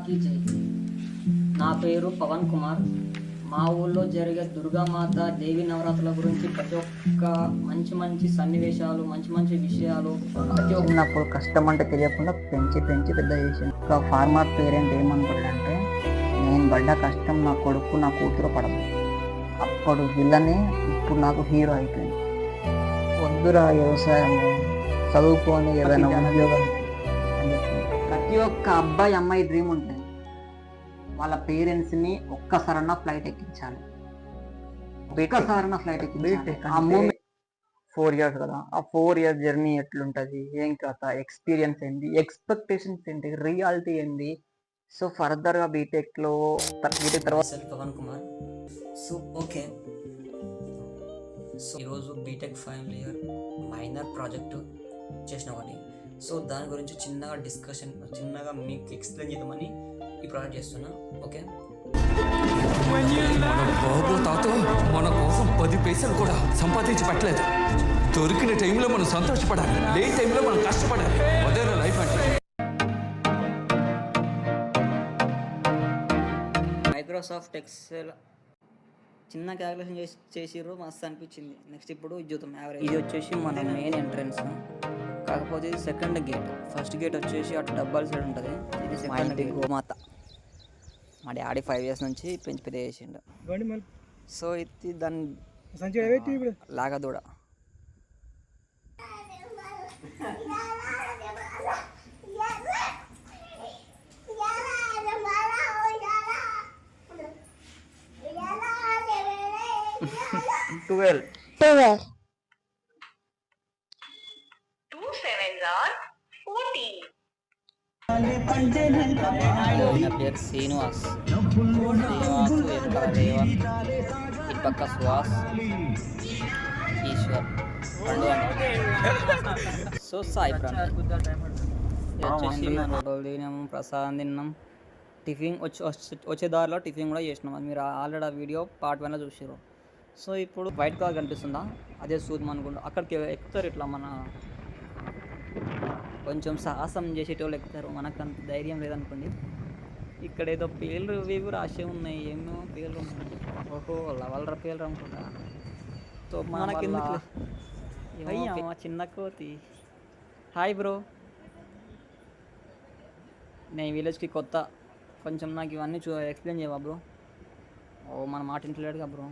మాతాకి జై. నా పేరు పవన్ కుమార్. మా ఊళ్ళో జరిగే దుర్గామాత దేవి నవరాత్రుల గురించి ప్రతి ఒక్క మంచి మంచి సన్నివేశాలు, మంచి మంచి విషయాలు ప్రతి ఒక్క చిన్నప్పుడు కష్టం అంటే తెలియకుండా పెంచి పెంచి పెద్ద చేసింది. ఒక ఫార్మర్ పేరెంట్ ఏమనుకుంటాడంటే నేను పడ్డ కష్టం నా కొడుకు నా కూతురు పడదు. అప్పుడు విల్లనే ఇప్పుడు నాకు హీరో అయిపోయింది. వద్దురా వ్యవసాయం, చదువుకొని ఏదైనా ఉద్యోగం అని చెప్పి ప్రతి ఒక్క అబ్బాయి అమ్మాయి డ్రీమ్ ఉంటుంది. వాళ్ళ పేరెంట్స్ని ఒక్కసారన్నా ఫ్లైట్ ఎక్కించాలి, ఒక్కసారన్నా ఫ్లైట్ ఎక్కించాలి. ఆ మూమెంట్ 4 years కదా, ఆ 4 years జర్నీ ఎట్లుంటుంది, ఏం కథ, ఎక్స్పీరియన్స్ ఏంటి, ఎక్స్పెక్టేషన్స్ ఏంటి, రియాలిటీ ఏంటి. సో ఫర్దర్గా బీటెక్ తర్వాత self Pavan Kumar. So okay, so ఈరోజు BTech final year minor project చేసిన ఒకటి. సో దాని గురించి చిన్నగా మీకు ఎక్స్ప్లెయిన్ చేద్దామని ఈ ప్రాజెక్ట్ చేస్తున్నా. ఓకే, మన బాబు తాత మన కోసం 10 పైసలు కూడా సంపాదించి పెట్టలేదు. దొరికిన టైంలో మనం సంతోషపడాలి, లేని టైంలో మనం కష్టపడాలి. అదే లైఫ్ అంటే. మైక్రోసాఫ్ట్ ఎక్సెల్ చిన్న క్యాలిక్యులేషన్ చేసిర్రు, మస్తు అనిపించింది. నెక్స్ట్ ఇప్పుడు ఇది చూద్దాం. యావరేజ్ ఇది వచ్చేసి మన మెయిన్ ఎంట్రన్స్, కాకపోతే ఇది సెకండ్ గేట్. ఫస్ట్ గేట్ వచ్చేసి అటు డబ్బాల సైడ్ ఉంటుంది, ఇది సెకండ్ గేట్. గోమాత మా డాడీ 5 years నుంచి పెంచి పెద్ద చేసిండు. సో ఇది దాన్ని లాగదూడ. Twelve 2 sevens are 14. నా పేరు శ్రీనివాస్. వెనకాల రేవన్, ఇటు పక్క సుహాస్, ఈశ్వర్, పండు అని. సో సాయి వచ్చేసి ఫోటోలు తిన్నాము, ప్రసాదం తిన్నాం, టిఫిన్ వచ్చే దారిలో టిఫిన్ కూడా చేసినాం. అది మీరు ఆల్రెడీ ఆ వీడియో పార్ట్ 1లో చూసారు. సో ఇప్పుడు వైట్ కార్ కనిపిస్తుందా, అదే చూద్దాం అనుకుంటా. అక్కడికి ఎక్కుతారు, ఇట్లా మన కొంచెం సాహసం చేసేటోళ్ళు ఎక్కుతారు, మనకు అంత ధైర్యం లేదనుకోండి. ఇక్కడ ఏదో పేర్లు ఇవి రాసే ఉన్నాయి, ఏమో పేర్లు ఉన్నాయి. ఓహో, లవల్ర పేర్లు అనుకుంటా. సో మనకెందుకు మా చిన్న కోతి. హాయ్ బ్రో, నేను విలేజ్కి కొత్త, కొంచెం నాకు ఇవన్నీ ఎక్స్ప్లెయిన్ చేయవా బ్రో? ఓ మన మాట ఇంటలేడుగా బ్రో.